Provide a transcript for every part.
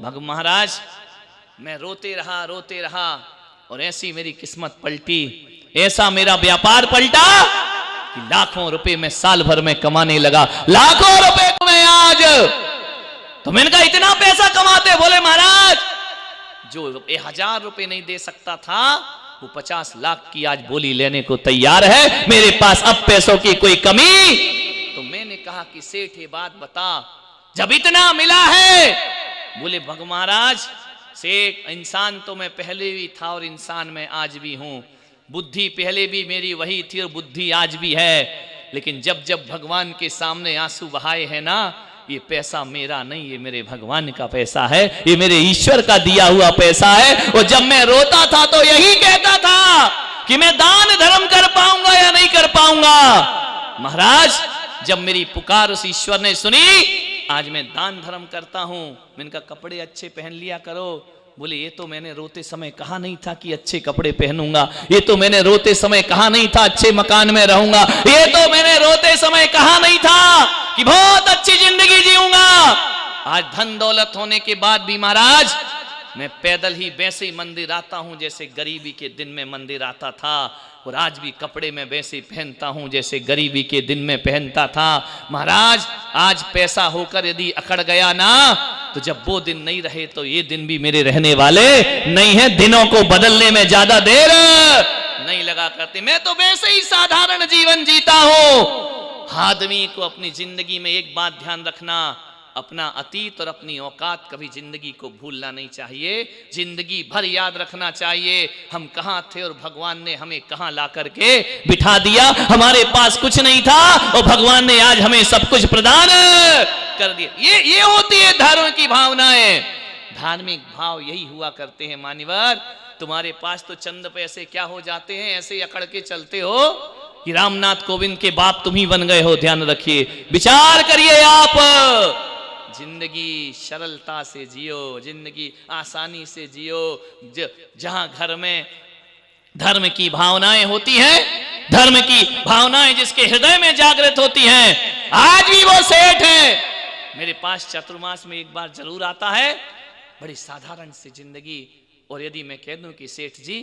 महाराज मैं रोते रहा और ऐसी मेरी किस्मत पलटी, ऐसा मेरा व्यापार पलटा कि लाखों रुपए मैं साल भर में कमाने लगा। लाखों रुपए को मैं आज, तो मैंने कहा इतना पैसा कमाते? बोले महाराज जो 1000 रुपए नहीं दे सकता था वो 50 लाख की आज बोली लेने को तैयार है। मेरे पास अब पैसों की कोई कमी? तो मैंने कहा कि सेठ ये बात बता, जब इतना मिला है, बोले महाराज सेठ इंसान तो मैं पहले भी था और इंसान मैं आज भी हूं, बुद्धि पहले भी मेरी वही थी और बुद्धि आज भी है, लेकिन जब जब भगवान के सामने आंसू बहाए हैं ना, ये पैसा मेरा नहीं, ये मेरे भगवान का पैसा है, ये मेरे ईश्वर का दिया हुआ पैसा है। और जब मैं रोता था तो यही कहता था कि मैं दान धर्म कर पाऊंगा या नहीं कर पाऊंगा। महाराज जब मेरी पुकार उस ईश्वर ने सुनी, आज मैं दान धर्म करता हूं। मैंने कहा कपड़े अच्छे पहन लिया करो। बोले ये तो मैंने रोते समय कहा नहीं था कि अच्छे कपड़े पहनूंगा, ये तो मैंने रोते समय कहा नहीं था अच्छे मकान में रहूंगा, ये तो मैंने रोते समय कहा नहीं था कि बहुत अच्छी जिंदगी जीऊंगा। आज धन दौलत होने के बाद भी महाराज मैं पैदल ही वैसे ही मंदिर आता हूं जैसे गरीबी के दिन में मंदिर आता था, और आज भी कपड़े में वैसे पहनता हूं जैसे गरीबी के दिन में पहनता था। महाराज आज पैसा होकर यदि अकड़ गया ना, तो जब वो दिन नहीं रहे तो ये दिन भी मेरे रहने वाले नहीं है। दिनों को बदलने में ज्यादा देर नहीं लगा करते। मैं तो वैसे ही साधारण जीवन जीता हूं। आदमी को अपनी जिंदगी में एक बात ध्यान रखना, अपना अतीत और अपनी औकात कभी जिंदगी को भूलना नहीं चाहिए, जिंदगी भर याद रखना चाहिए हम कहां थे और भगवान ने हमें कहां ला करके बिठा दिया। हमारे पास कुछ नहीं था और भगवान ने आज हमें सब कुछ प्रदान कर दिया। ये होती है धर्म की भावनाएं। धार्मिक भाव यही हुआ करते हैं मान्यवर। तुम्हारे पास तो चंद पैसे क्या हो जाते हैं, ऐसे अकड़ के चलते हो कि रामनाथ कोविंद के बाप तुम ही बन गए हो। ध्यान रखिए, विचार करिए आप। जिंदगी सरलता से जियो, जिंदगी आसानी से जियो। जहां घर में धर्म की भावनाएं होती हैं, धर्म की भावनाएं जिसके हृदय में जागृत होती हैं, आज भी वो सेठ है। मेरे पास चतुर्मास में एक बार जरूर आता है, बड़ी साधारण सी जिंदगी। और यदि मैं कह दूं कि सेठ जी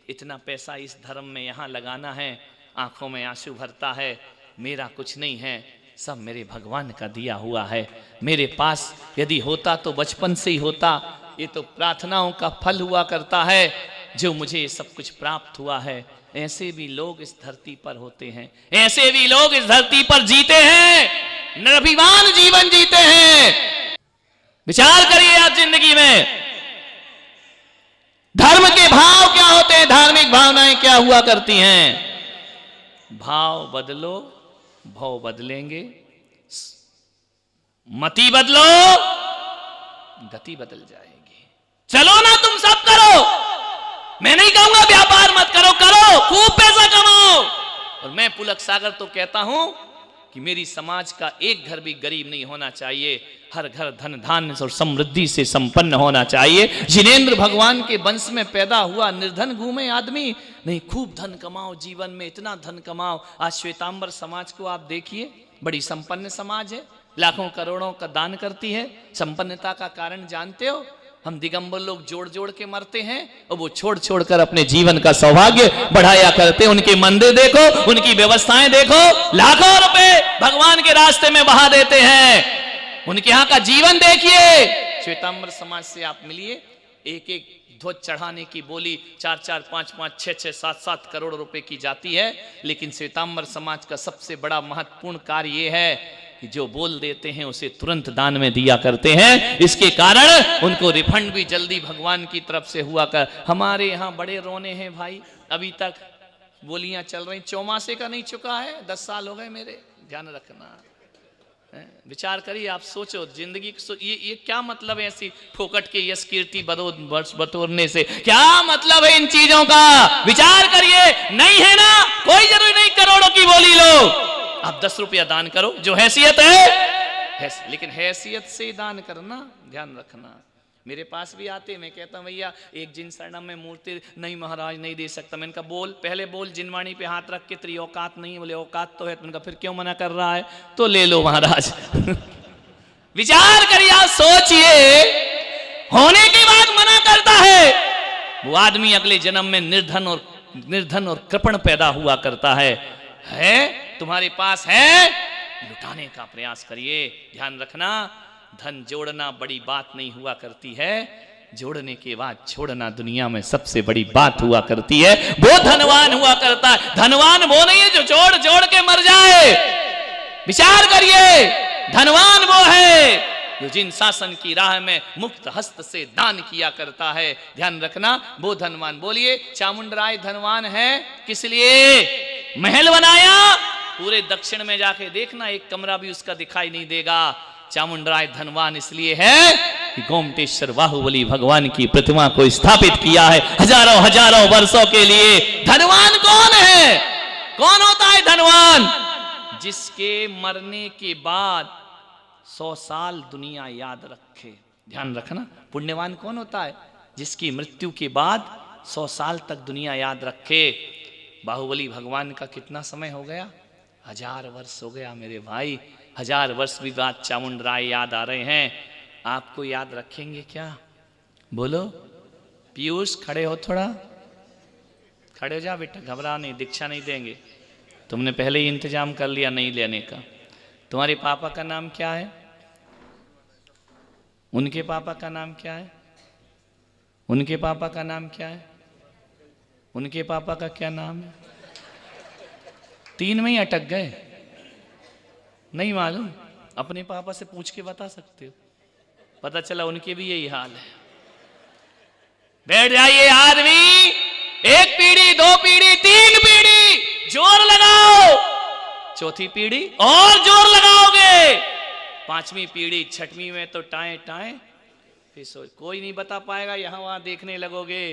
इतना पैसा इस धर्म में यहां लगाना है, आंखों में आंसू भरता है। मेरा कुछ नहीं है, सब मेरे भगवान का दिया हुआ है। मेरे पास यदि होता तो बचपन से ही होता। ये तो प्रार्थनाओं का फल हुआ करता है जो मुझे सब कुछ प्राप्त हुआ है। ऐसे भी लोग इस धरती पर होते हैं, ऐसे भी लोग इस धरती पर जीते हैं, निर्भिमान जीवन जीते हैं। विचार करिए आप जिंदगी में धर्म के भाव क्या होते हैं, धार्मिक भावनाएं क्या हुआ करती हैं। भाव बदलो, भाव बदलेंगे। मति बदलो, गति बदल जाएगी। चलो ना तुम सब करो, मैं नहीं कहूंगा व्यापार मत करो, करो खूब पैसा कमाओ। और मैं पुलक सागर तो कहता हूं कि मेरी समाज का एक घर भी गरीब नहीं होना चाहिए, हर घर धन धान्य और समृद्धि से संपन्न होना चाहिए। जिनेंद्र भगवान के वंश में पैदा हुआ, निर्धन घूमे आदमी नहीं, खूब धन कमाओ, जीवन में इतना धन कमाओ। आज श्वेतांबर समाज को आप देखिए, बड़ी संपन्न समाज है, लाखों करोड़ों का दान करती है। संपन्नता का कारण जानते हो, हम दिगंबर लोग जोड़ जोड़ के मरते हैं और वो छोड़ छोड़ कर अपने जीवन का सौभाग्य बढ़ाया करते हैं। उनके मंदिर देखो, उनकी व्यवस्थाएं देखो, लाखों रुपए भगवान के रास्ते में बहा देते हैं। उनके यहाँ का जीवन देखिए। श्वेतांबर समाज से आप मिलिए, एक एक ध्वज चढ़ाने की बोली 4-4, 5-5, 6-6, 7-7 करोड़ रुपए की जाती है। लेकिन श्वेतांबर समाज का सबसे बड़ा महत्वपूर्ण कार्य यह है कि जो बोल देते हैं उसे तुरंत दान में दिया करते हैं। इसके कारण उनको रिफंड भी जल्दी भगवान की तरफ से हुआ कर। हमारे यहाँ बड़े रोने हैं भाई, अभी तक बोलियां चल रही, चौमासे का नहीं चुका है, 10 साल हो गए मेरे। ध्यान रखना, विचार करिए आप, सोचो जिंदगी ये क्या मतलब है ऐसी फोकट के यश कीर्ति बटोरने से, क्या मतलब है इन चीजों का। विचार करिए, नहीं है ना, कोई जरूरी नहीं करोड़ों की बोली लो, आप 10 रुपया दान करो, जो हैसियत है, लेकिन हैसियत से दान करना, ध्यान रखना। मेरे पास भी आते, मैं कहता हूँ भैया एक जिन शरणम में मूर्ति नहीं महाराज नहीं दे सकता। मैंने कहा बोल, पहले बोल जिनवाणी पे हाथ रख के तेरी औकात नहीं। बोले औकात तो है। मैंने कहा फिर क्यों मना कर रहा है, तो ले लो महाराज। विचार करिए, सोचिए, होने के बाद मना करता है, वो आदमी अगले जन्म में निर्धन और कृपण पैदा हुआ करता है। तुम्हारे पास है, लुटाने का प्रयास करिए। ध्यान रखना, धन जोड़ना बड़ी बात नहीं हुआ करती है, जोड़ने के बाद छोड़ना दुनिया में सबसे बड़ी बात हुआ करती है। वो धनवान हुआ करता है। धनवान वो नहीं है जो जोड़ जोड़ के मर जाए। विचार करिए, धनवान वो है जो जिन शासन की राह में मुक्त हस्त से दान किया करता है। ध्यान रखना, वो धनवान। बोलिए, चामुंडराय धनवान है किस लिए? महल बनाया, पूरे दक्षिण में जाके देखना एक कमरा भी उसका दिखाई नहीं देगा। चामुंडराय धनवान इसलिए है कि गोमटेश्वर बाहुबली भगवान की प्रतिमा को स्थापित किया है हजारों हजारों वर्षों के लिए। धनवान कौन है? कौन होता है धनवान? जिसके मरने के बाद 100 साल दुनिया याद रखे। ध्यान रखना, पुण्यवान कौन होता है? जिसकी मृत्यु के बाद 100 साल तक दुनिया याद रखे। बाहुबली भगवान का कितना समय हो गया? 1000 वर्ष हो गया मेरे भाई। 1000 वर्ष भी बाद चामुंडराय याद आ रहे हैं। आपको याद रखेंगे क्या? बोलो पीयूष, खड़े हो, थोड़ा खड़े हो जा बेटा, घबरा नहीं, दीक्षा नहीं देंगे। तुमने पहले ही इंतजाम कर लिया नहीं लेने का। तुम्हारे पापा का नाम क्या है? उनके पापा का नाम क्या है? उनके पापा का नाम क्या है? उनके पापा का क्या नाम है? 3 में ही अटक गए, नहीं मालूम? अपने पापा से पूछ के बता सकते हो। पता चला उनके भी यही हाल है। बैठ जाइए आदमी, 1 पीढ़ी, 2 पीढ़ी, 3 पीढ़ी, जोर लगाओ। 4थी पीढ़ी और जोर लगाओगे, 5वीं पीढ़ी, 6वीं में तो टाए टाए फिर कोई नहीं बता पाएगा, यहां वहां देखने लगोगे।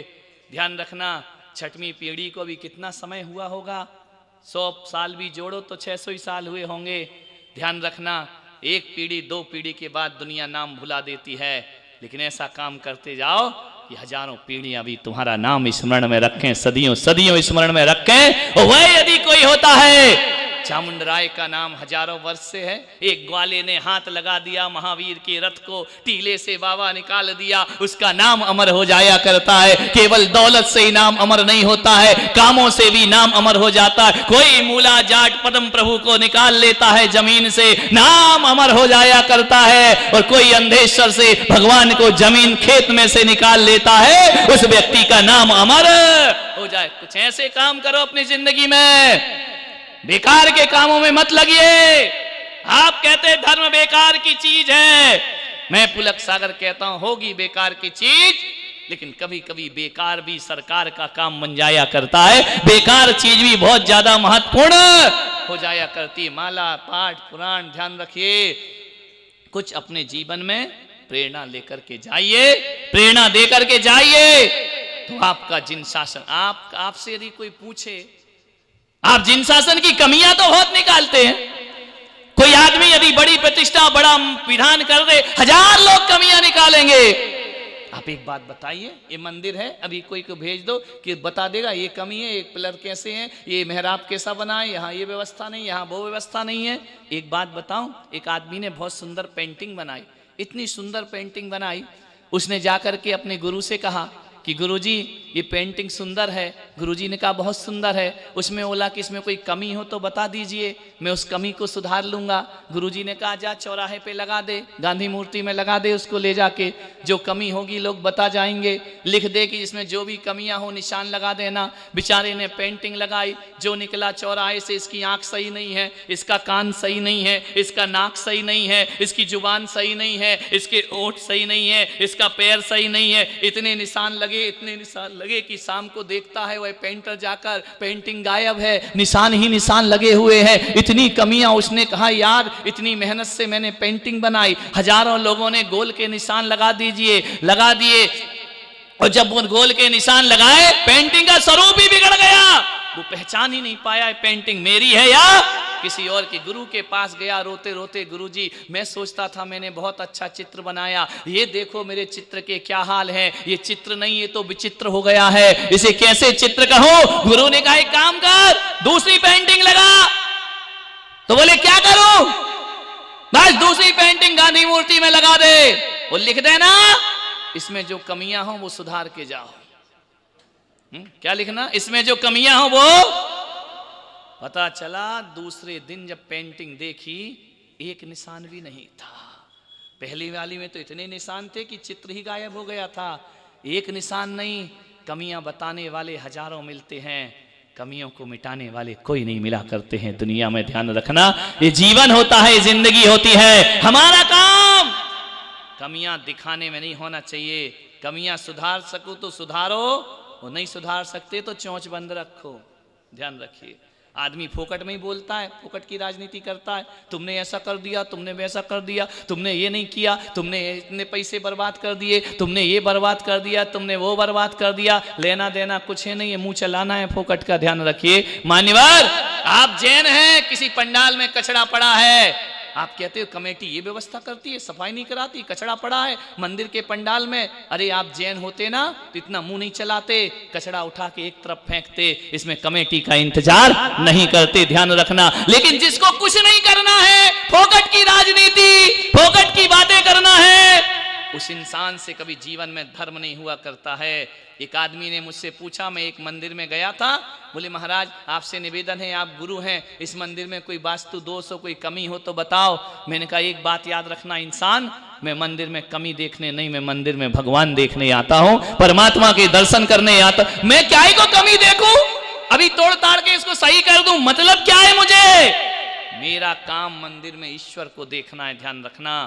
ध्यान रखना, 6वीं पीढ़ी को भी कितना समय हुआ होगा? 100 साल भी जोड़ो तो 600 ही साल हुए होंगे। ध्यान रखना, 1 पीढ़ी 2 पीढ़ी के बाद दुनिया नाम भुला देती है, लेकिन ऐसा काम करते जाओ कि हजारों पीढ़ियां भी तुम्हारा नाम स्मरण में रखें, सदियों सदियों स्मरण में रखें। और वह यदि कोई होता है, चामुंडराय का नाम हजारों वर्ष से है। एक ग्वाले ने हाथ लगा दिया महावीर के रथ को, टीले से बाबा निकाल दिया, उसका नाम अमर हो जाया करता है। केवल दौलत से ही नाम अमर नहीं होता है, कामों से भी नाम अमर हो जाता है। कोई मूला जाट पद्म प्रभु को निकाल लेता है जमीन से, नाम अमर हो जाया करता है। और कोई अंधेश्वर से भगवान को जमीन खेत में से निकाल लेता है, उस व्यक्ति का नाम अमर हो जाए। कुछ ऐसे काम करो अपनी जिंदगी में, बेकार के कामों में मत लगिए। आप कहते हैं धर्म बेकार की चीज है, मैं पुलक सागर कहता हूं होगी बेकार की चीज, लेकिन कभी कभी बेकार भी सरकार का काम बन जाया करता है। बेकार चीज भी बहुत ज्यादा महत्वपूर्ण हो जाया करती है। माला पाठ पुराण ध्यान रखिए, कुछ अपने जीवन में प्रेरणा लेकर के जाइए, प्रेरणा देकर के जाइए। तो आपका जिन शासन, आपसे यदि कोई पूछे, आप जिन शासन की कमियां तो बहुत निकालते हैं। कोई आदमी यदि बड़ी प्रतिष्ठा बड़ा विधान कर दे, 1000 लोग कमियां निकालेंगे। आप एक बात बताइए, ये मंदिर है, अभी कोई को भेज दो कि बता देगा ये कमी है, एक पिलर कैसे है, ये मेहराब कैसा बना है, यहाँ ये व्यवस्था नहीं, यहाँ वो व्यवस्था नहीं है। एक बात बताऊं, एक आदमी ने बहुत सुंदर पेंटिंग बनाई, इतनी सुंदर पेंटिंग बनाई, उसने जाकर के अपने गुरु से कहा कि गुरुजी ये पेंटिंग सुंदर है। गुरुजी ने कहा बहुत सुंदर है, उसमें बोला कि इसमें कोई कमी हो तो बता दीजिए, मैं उस कमी को सुधार लूंगा। गुरुजी ने कहा जा चौराहे पे लगा दे, गांधी मूर्ति में लगा दे, उसको ले जाके जो कमी होगी लोग बता जाएंगे। लिख दे कि इसमें जो भी कमियां हो निशान लगा देना। बेचारे ने पेंटिंग लगाई, जो निकला चौराहे से, इसकी आंख सही नहीं है, इसका कान सही नहीं है, इसका नाक सही नहीं है, इसकी जुबान सही नहीं है, इसके ओठ सही नहीं है, इसका पैर सही नहीं है। इतने निशान लगे कि शाम को देखता है वह पेंटर जाकर पेंटिंग गायब है, निशान ही निशान लगे हुए हैं। इतनी कमियां। उसने कहा यार इतनी मेहनत से मैंने पेंटिंग बनाई, हजारों लोगों ने गोल के निशान लगा दिए, और जब वो गोल के निशान लगाए पेंटिंग का स्वरूप ही बिगड़ गया। वो पहचान ही नहीं पाया पेंटिंग मेरी है या किसी और की। गुरु के पास गया रोते रोते, गुरुजी मैं सोचता था मैंने बहुत अच्छा चित्र बनाया, ये देखो मेरे चित्र के क्या हाल है, ये चित्र नहीं ये तो विचित्र हो गया है, इसे कैसे चित्र कहूं। गुरु ने कहा एक काम कर, दूसरी पेंटिंग लगा। तो बोले क्या करूं? बस दूसरी पेंटिंग गांधी मूर्ति में लगा दे, वो लिख देना इसमें जो कमियां हो वो सुधार के जाओ। क्या लिखना? इसमें जो कमियां हो वो। पता चला दूसरे दिन जब पेंटिंग देखी, एक निशान भी नहीं था। पहली वाली में तो इतने निशान थे कि चित्र ही गायब हो गया था। एक निशान नहीं, कमियां बताने वाले हजारों मिलते हैं, कमियों को मिटाने वाले कोई नहीं मिला करते हैं दुनिया में। ध्यान रखना, ये जीवन होता है, जिंदगी होती है। हमारा काम कमियां दिखाने में नहीं होना चाहिए। कमियां सुधार सको तो सुधारो, वो नहीं सुधार सकते तो चोंच बंद रखो। ध्यान रखिए, आदमी फोकट में ही बोलता है, फोकट की राजनीति करता है। तुमने ऐसा कर दिया, तुमने वैसा कर दिया, तुमने ये नहीं किया, तुमने इतने पैसे बर्बाद कर दिए, तुमने ये बर्बाद कर दिया, तुमने वो बर्बाद कर दिया। लेना देना कुछ है नहीं, मुंह चलाना है फोकट का। ध्यान रखिए मान्यवर, आप जैन हैं, किसी पंडाल में कचरा पड़ा है, आप कहते हो कमेटी ये व्यवस्था करती है, सफाई नहीं कराती, कचरा पड़ा है मंदिर के पंडाल में। अरे आप जैन होते ना तो इतना मुंह नहीं चलाते, कचरा उठा के एक तरफ फेंकते, इसमें कमेटी का इंतजार नहीं करते। ध्यान रखना। लेकिन जिसको कुछ नहीं करना है, फोकट की राजनीति, फोकट की बातें करना है, उस इंसान से कभी जीवन में धर्म नहीं हुआ करता है। एक आदमी ने मुझसे पूछा, मैं एक मंदिर में गया था, बोले महाराज आपसे निवेदन है, आप गुरु हैं, इस मंदिर में कोई वास्तु दोष हो, कोई कमी हो तो बताओ। मैंने कहा एक बात याद रखना इंसान, मैं मंदिर में कमी देखने नहीं, मैं मंदिर में भगवान देखने आता हूं, परमात्मा के दर्शन करने आता। मैं क्या ही को कमी देखूं, अभी तोड़ ताड़ के इसको सही कर दूं, मतलब क्या है मुझे? मेरा काम मंदिर में ईश्वर को देखना है। ध्यान रखना,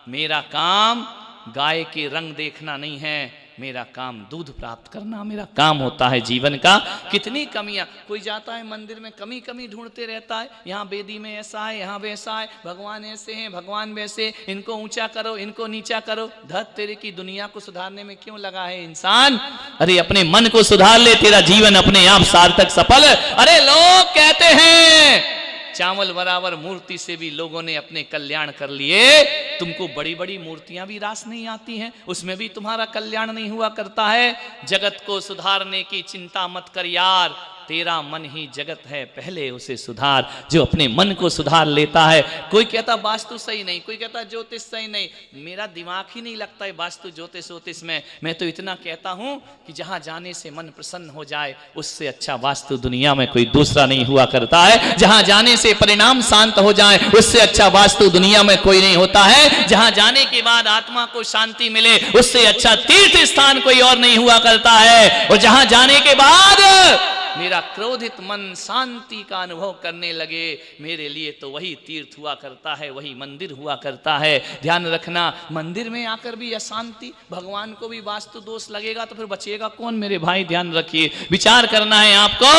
मेरा काम गाय के रंग देखना नहीं है, मेरा काम दूध प्राप्त करना मेरा काम होता है जीवन का। कितनी कमियां, कोई जाता है मंदिर में कमी कमी ढूंढते रहता है, यहाँ बेदी में ऐसा है, यहाँ वैसा है, भगवान ऐसे हैं, भगवान वैसे, इनको ऊंचा करो, इनको नीचा करो। धत तेरे की दुनिया को सुधारने में क्यों लगा है इंसान? अरे अपने मन को सुधार ले, तेरा जीवन अपने आप सार्थक सफल। अरे लोग कहते हैं चावल बराबर मूर्ति से भी लोगों ने अपने कल्याण कर लिए, तुमको बड़ी बड़ी मूर्तियां भी रास नहीं आती हैं, उसमें भी तुम्हारा कल्याण नहीं हुआ करता है। जगत को सुधारने की चिंता मत कर यार, तेरा मन ही जगत है, पहले उसे सुधार। जो अपने मन को सुधार लेता है, कोई कहता वास्तु सही नहीं, कोई कहता ज्योतिष सही नहीं, मेरा दिमाग ही नहीं लगता है वास्तु ज्योतिष ज्योतिष में। मैं तो इतना कहता हूं कि जहां जाने से मन प्रसन्न हो जाए, उससे अच्छा वास्तु दुनिया में कोई दूसरा नहीं हुआ करता है। जहां जाने से परिणाम शांत हो जाए, उससे अच्छा वास्तु दुनिया में कोई नहीं होता है। जहां जाने के बाद आत्मा को शांति मिले, उससे अच्छा तीर्थ स्थान कोई और नहीं हुआ करता है। और जहां जाने के बाद मेरा क्रोधित मन शांति का अनुभव करने लगे, मेरे लिए तो वही तीर्थ हुआ करता है, वही मंदिर हुआ करता है। ध्यान रखना, मंदिर में आकर भी अशांति, भगवान को भी वास्तु दोष लगेगा तो फिर बचेगा कौन मेरे भाई? ध्यान रखिए, विचार करना है आपको।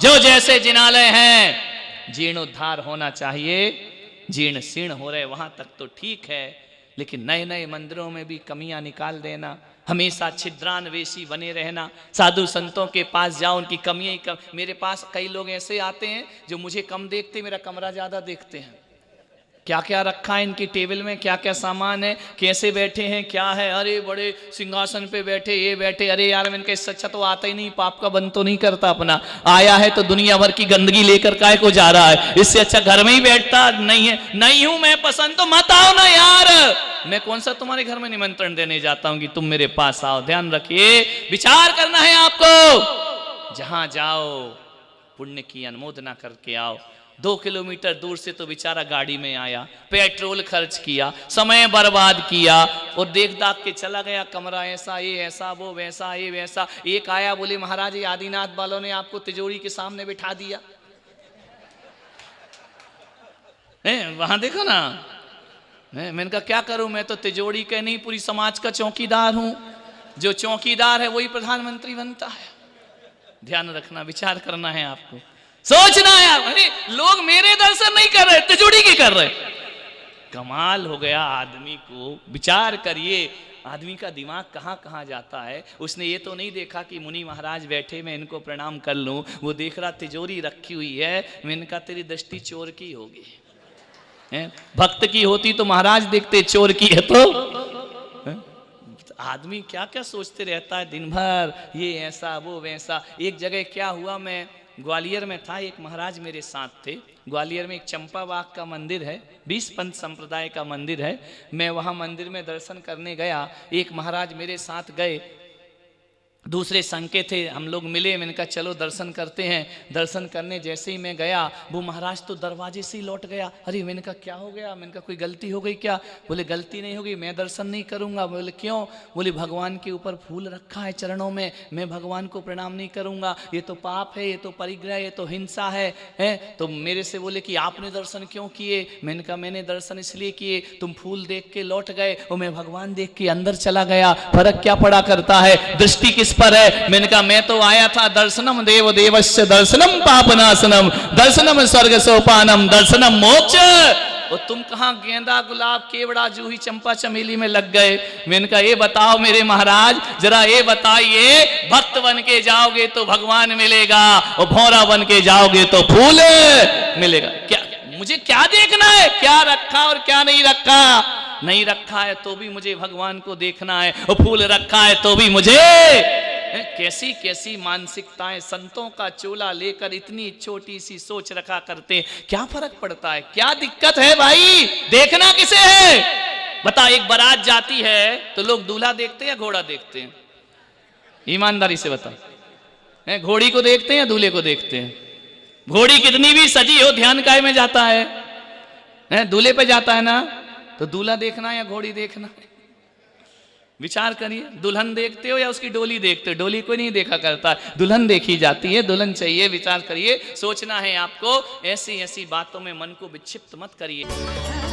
जो जैसे जिनालय हैं, जीर्णोद्धार होना चाहिए, जीर्ण शीर्ण हो रहे वहां तक तो ठीक है, लेकिन नए नए मंदिरों में भी कमियां निकाल देना, हमेशा छिद्रान्वेषी बने रहना, साधु संतों के पास जाओ, उनकी कमियां ही मेरे पास कई लोग ऐसे आते हैं जो मुझे कम देखते, मेरा कमरा ज्यादा देखते हैं। क्या क्या रखा है इनकी टेबल में, क्या क्या सामान है, कैसे बैठे हैं, क्या है, अरे बड़े सिंहासन पे बैठे, ये बैठे। अरे यार इनका इससे अच्छा तो आता ही नहीं, पाप का बंद तो नहीं करता अपना, आया है तो दुनिया भर की गंदगी लेकर काहे को जा रहा है, इससे अच्छा घर में ही बैठता। नहीं है, नहीं हूं मैं पसंद तो मत आओ ना यार, मैं कौन सा तुम्हारे घर में निमंत्रण देने जाता हूं कि तुम मेरे पास आओ। ध्यान रखिए, विचार करना है आपको। जहां जाओ पुण्य की अनुमोदना करके आओ। 2 किलोमीटर दूर से तो बेचारा गाड़ी में आया, पेट्रोल खर्च किया, समय बर्बाद किया और देख दाख के चला गया, कमरा ऐसा, ये ऐसा, वो वैसा, ये वैसा। एक आया, बोले महाराज ये आदिनाथ वालों ने आपको तिजोरी के सामने बिठा दिया। वहां देखो ना, मैंने कहा क्या करूं, मैं तो तिजोरी के नहीं पूरी समाज का चौकीदार हूं, जो चौकीदार है वही प्रधानमंत्री बनता है। ध्यान रखना, विचार करना है आपको, सोचना है। अरे लोग मेरे दर्शन नहीं कर रहे, तिजोरी के कर रहे। कमाल हो गया आदमी को, विचार करिए आदमी का दिमाग कहाँ कहाँ जाता है। उसने ये तो नहीं देखा कि मुनि महाराज बैठे, मैं इनको प्रणाम कर लूं, वो देख रहा तिजोरी रखी हुई है। मैंने कहा तेरी दृष्टि चोर की होगी, भक्त की होती तो महाराज देखते, चोर की है तो आदमी क्या क्या सोचते रहता है दिन भर, ये ऐसा वो वैसा। एक जगह क्या हुआ, मैं ग्वालियर में था, एक महाराज मेरे साथ थे। ग्वालियर में एक चंपा बाग का मंदिर है, 20 पंथ संप्रदाय का मंदिर है। मैं वहाँ मंदिर में दर्शन करने गया, एक महाराज मेरे साथ गए, दूसरे संघ के थे, हम लोग मिले। मैंने कहा चलो दर्शन करते हैं। दर्शन करने जैसे ही मैं गया, वो महाराज तो दरवाजे से ही लौट गया। अरे मैंने कहा क्या हो गया? मैंने कहा कोई गलती हो गई क्या? बोले गलती नहीं होगी, मैं दर्शन नहीं करूंगा। बोले क्यों? बोले भगवान के ऊपर फूल रखा है चरणों में, मैं भगवान को प्रणाम नहीं करूंगा, ये तो पाप है, ये तो परिग्रह, ये तो हिंसा है। तो मेरे से बोले कि आपने दर्शन क्यों किए? मैंने कहा मैंने दर्शन इसलिए किए, तुम फूल देख के लौट गए और मैं भगवान देख के अंदर चला गया, फर्क क्या पड़ा करता है? दृष्टि किस पर है? मैंने कहा मैं तो आया था दर्शनम देव देवस्य दर्शनम पापनाशनम दर्शनम स्वर्ग सोपानम दर्शनम मोक्ष। और तुम कहां गेंदा गुलाब केवड़ा जूही चंपा चमेली में लग गए? मैंने कहा ये बताओ मेरे महाराज, जरा ये बताइए, भक्त बन के जाओगे तो भगवान मिलेगा और भौरा बन के जाओगे तो फूल मिलेगा। क्या मुझे क्या देखना है? क्या रखा और क्या नहीं रखा? नहीं रखा है तो भी मुझे भगवान को देखना है, और फूल रखा है तो भी मुझे। कैसी कैसी मानसिकताएं, संतों का चोला लेकर इतनी छोटी सी सोच रखा करते, क्या फर्क पड़ता है? क्या दिक्कत है भाई? देखना किसे है? बता, एक बारात जाती है तो लोग दूल्हा देखते हैं या घोड़ा देखते हैं? ईमानदारी से बता, घोड़ी को देखते हैं या दूल्हे को देखते हैं? घोड़ी कितनी भी सजी हो, ध्यान काय में जाता है? दूल्हे पे जाता है ना। तो दूल्हा देखना या घोड़ी देखना? विचार करिए, दुल्हन देखते हो या उसकी डोली देखते हो? डोली कोई नहीं देखा करता, दुल्हन देखी जाती है, दुल्हन चाहिए। विचार करिए, सोचना है आपको, ऐसी ऐसी बातों में मन को विक्षिप्त मत करिए।